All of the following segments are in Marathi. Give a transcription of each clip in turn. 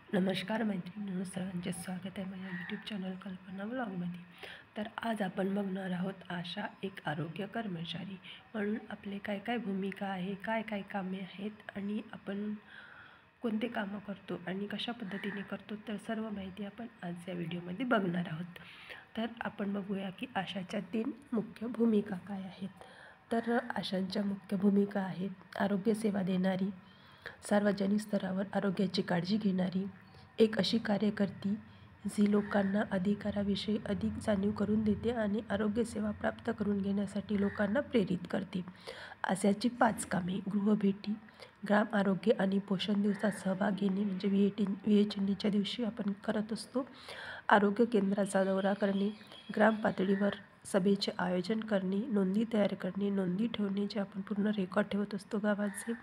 नमस्कार मैत्रिणींनो, सर्वांचे स्वागत आहे माझ्या यूट्यूब चॅनल कल्पना ब्लॉगमध्ये. तर आज आपण बघणार आहोत आशा एक आरोग्य कर्मचारी म्हणून आपले काय काय भूमिका आहे, काय काय कामे आहेत आणि आपण कोणते कामं करतो आणि कशा पद्धतीने करतो, तर सर्व माहिती आपण आज या व्हिडिओमध्ये बघणार आहोत. तर आपण बघूया की आशाच्या 3 मुख्य भूमिका काय आहेत. तर आशांच्या मुख्य भूमिका आहेत आरोग्यसेवा देणारी, सार्वजनिक स्तरावर आरोग्याची काळजी घेणारी, एक अशी कार्यकर्ती जी लोकांना अधिकाराविषयी अधिक जाणीव करून देते आणि आरोग्यसेवा प्राप्त करून घेण्यासाठी लोकांना प्रेरित करते. आशाची 5 कामे: गृहभेटी, ग्राम आरोग्य आणि पोषण दिवसात सहभाग घेणे म्हणजे VHNDच्या दिवशी आपण करत असतो. आरोग्य केंद्राचा दौरा करणे, ग्राम पातळीवर सभेचे आयोजन करणे, नोंदी तयार करणे, नोंदी ठेवणे जे आपण पूर्ण रेकॉर्ड ठेवत असतो गावाचे,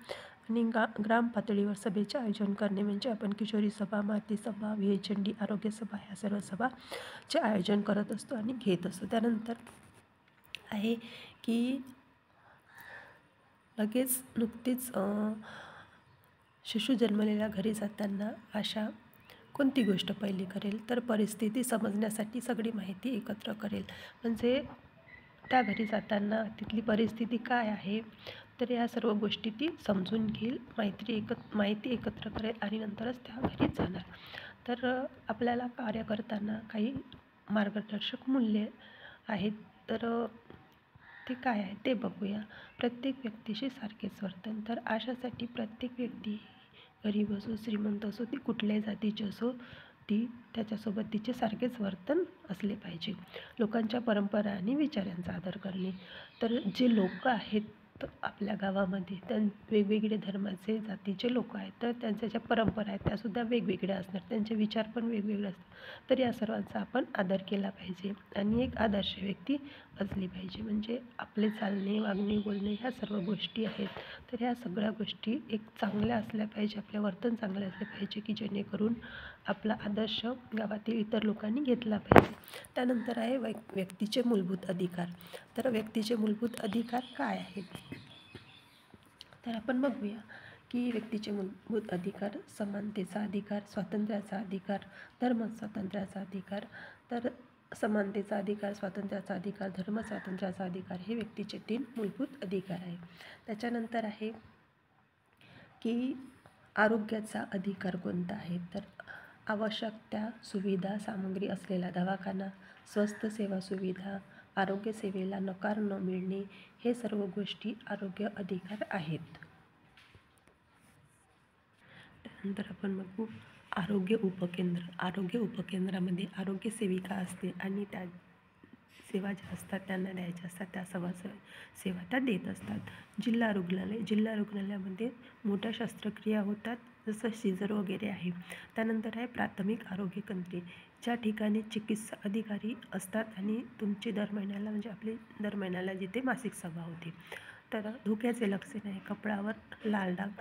आणि ग्राम पातळीवर सभेचे आयोजन करणे म्हणजे आपण किशोरी सभा, माती सभा, VHND आरोग्य सभा ह्या सर्व सभाचे आयोजन करत असतो आणि घेत असतो. त्यानंतर आहे की लगेच नुकतीच शिशु जन्मलेल्या घरी जाताना आशा कोणती गोष्ट पहिली करेल, तर परिस्थिती समजण्यासाठी सगळी माहिती एकत्र करेल. म्हणजे त्या घरी जाताना तिथली परिस्थिती काय आहे, तर या सर्व गोष्टी ती समजून घेईल, माहिती एकत्र करेल आणि नंतरच त्या घरी जाणार. तर आपल्याला कार्य करताना काही मार्गदर्शक मूल्ये आहेत, तर ते काय आहे ते बघूया. प्रत्येक व्यक्तीशी सारखेच वर्तन. तर आशासाठी प्रत्येक व्यक्ती गरीब असो, श्रीमंत असो, ती कुठल्याही जातीची असो, ती त्याच्यासोबत तिचे सारखेच वर्तन असले पाहिजे. लोकांच्या परंपरा आणि विचारांचा आदर करणे. तर जे लोक आहेत आपल्या गावामध्ये, वेगवेगळे धर्माचे, जातीचे लोक आहेत, तर त्यांच्या ज्या परंपरा आहेत त्यासुद्धा वेगवेगळ्या असणार, त्यांचे विचार पण वेगवेगळे असतात. तर या सर्वांचा आपण आदर केला पाहिजे आणि एक आदर्श व्यक्ती असली पाहिजे. म्हणजे आपले चालणे, वागणे, बोलणे ह्या सर्व गोष्टी आहेत, तर ह्या सगळ्या गोष्टी एक चांगल्या असल्या पाहिजे, आपले वर्तन चांगले असले पाहिजे की जेणेकरून आपला आदर्श गावातील इतर लोकांनी घेतला पाहिजे. त्यानंतर आहे व्यक्तीचे मूलभूत अधिकार. तर व्यक्तीचे मूलभूत अधिकार काय आहेत, तर आपण बघूया की व्यक्तीचे मूलभूत अधिकार: समानतेचा अधिकार, स्वातंत्र्याचा अधिकार, धर्मस्वातंत्र्याचा अधिकार. तर समानतेचा अधिकार, स्वातंत्र्याचा अधिकार, धर्मस्वातंत्र्याचा अधिकार हे व्यक्तीचे 3 मूलभूत अधिकार आहे. त्याच्यानंतर आहे की आरोग्याचा अधिकार कोणता आहे, तर आवश्यक त्या सुविधा सामग्री असलेला दवाखाना, स्वस्त सेवा सुविधा, आरोग्य सेवेला नकार न मिळणे हे सर्व गोष्टी आरोग्य अधिकार आहेत. त्यानंतर आपण बघू आरोग्य उपकेंद्र. आरोग्य उपकेंद्रामध्ये आरोग्य सेविका असते आणि त्या सेवा ज्या असतात त्यांना द्यायच्या असतात, त्या सेवा त्या देत असतात. जिल्हा रुग्णालयामध्ये मोठ्या शस्त्रक्रिया होतात, जसं सीझर वगैरे आहे. त्यानंतर आहे प्राथमिक आरोग्य केंद्रे, ज्या ठिकाणी चिकित्सा अधिकारी असतात आणि तुमची दर महिन्याला जिथे मासिक सभा होते. तर धोक्याचे लक्षण आहे कपडावर लाल डाग,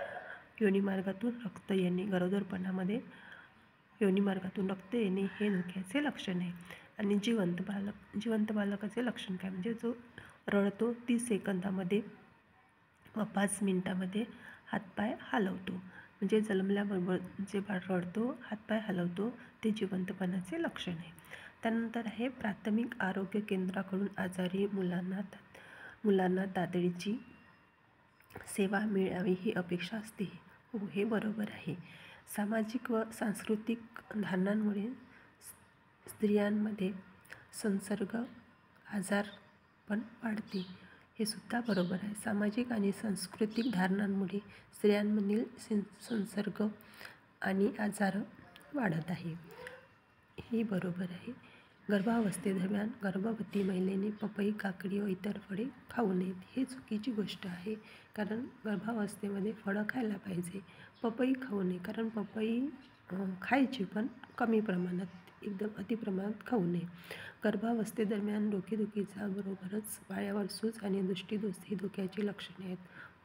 योनिमार्गातून रक्त येणे, गरोदरपणामध्ये योनिमार्गातून रक्त येणे हे धोक्याचे लक्षण आहे. आणि जिवंत बालकाचे लक्षण काय, म्हणजे जो रडतो 30 सेकंदामध्ये व 5 मिनिटामध्ये हातपाय हलवतो, म्हणजे जन्मल्याबरोबर जे बाळ रडतो, हातपाय हलवतो, ते जिवंतपणाचे लक्षण आहे. त्यानंतर आहे प्राथमिक आरोग्य केंद्राकडून आजारी मुलांना तातडीची सेवा मिळावी ही अपेक्षा असते. हो, हे बरोबर आहे. सामाजिक व सांस्कृतिक धारणांमुळे स्त्रियांमध्ये संसर्ग आजार पण वाढते, हे सुद्धा बरोबर आहे. सामाजिक आणि सांस्कृतिक धारणांमुळे स्त्रियांमधील संसर्ग आणि आजार वाढत आहे, हे बरोबर आहे. गर्भावस्थेदरम्यान गर्भवती महिलेने पपई, काकडी व इतर फळे खाऊ नयेत, हे चुकीची गोष्ट आहे. कारण गर्भावस्थेमध्ये फळं खायला पाहिजे, पपई खाऊ नये. कारण पपई खायची पण कमी प्रमाणात, एकदम अतिप्रमाणात खाऊ नये. गर्भावस्थेदरम्यान डोकेदुखीचा बरोबरच पायावर सूज आणि दृष्टीदोष ही धोक्याची लक्षणे आहेत.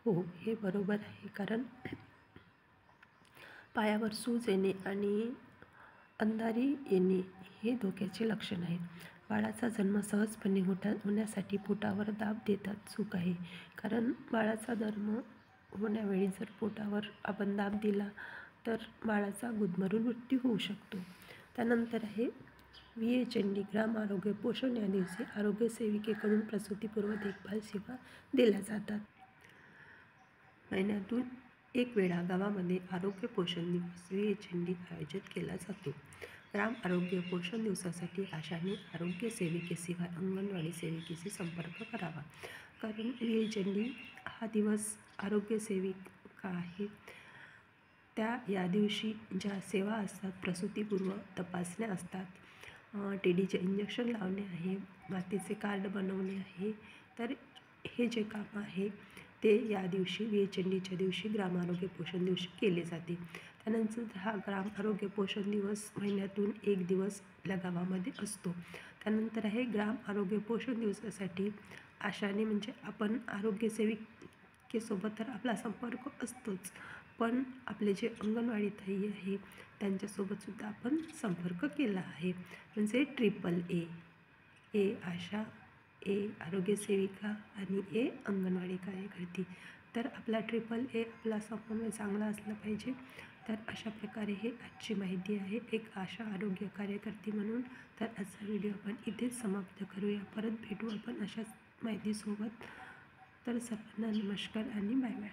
हो, हे बरोबर आहे. कारण पायावर सूज येणे आणि अंधारी येणे हे धोक्याचे लक्षण आहे. बाळाचा जन्म सहजपणे होण्यासाठी पोटावर दाब देतात, चूक आहे. कारण बाळाचा जन्म होण्यावेळी जर पोटावर आपण दाब दिला तर बाळाचा गुदमरून मृत्यू होऊ शकतो. त्यानंतर आहे VA-चंडी ग्राम आरोग्य पोषण. या दिवशी आरोग्य सेविकेकडून प्रसूतीपूर्व देखभाल सेवा दिल्या जातात. महिन्यातून एक वेळा गावामध्ये आरोग्य पोषण दिवस VA-चंडी आयोजित केला जातो. ग्राम आरोग्य पोषण दिवसासाठी आशांनी आरोग्य सेविकेशिवाय अंगणवाडी सेविकेशी संपर्क करावा. कारण VA-चंडी हा दिवस आरोग्य सेविका आहे या दिवशी ज्या सेवा असतात, प्रसूतीपूर्व तपासण्या असतात, TDचे इंजेक्शन लावणे आहे, मातेचे कार्ड बनवणे आहे, तर हे जे काम आहे ते या दिवशी VA-चंडीच्या दिवशी ग्राम आरोग्य पोषण दिवशी केले जाते. त्यानंतर हा ग्राम आरोग्य पोषण दिवस महिन्यातून एक दिवस आपल्या गावामध्ये असतो. त्यानंतर आहे ग्राम आरोग्य पोषण दिवसासाठी आशाने म्हणजे आपण आरोग्य सेविकेसोबत तर आपला संपर्क असतोच, पण आपले जे अंगणवाडी ताई आहे त्यांच्यासोबतसुद्धा आपण संपर्क केला आहे. म्हणजे AAA आशा, A आरोग्य सेविका आणि A अंगणवाडी कार्यकर्ती. तर आपला AAA आपला समन्वय चांगला असला पाहिजे. तर अशा प्रकारे हे आजची माहिती आहे एक आशा आरोग्य कार्यकर्ती म्हणून. तर आजचा व्हिडिओ आपण इथेच समाप्त करूया. परत भेटू आपण अशाच माहितीसोबत. तर सर्वांना नमस्कार आणि बाय बाय.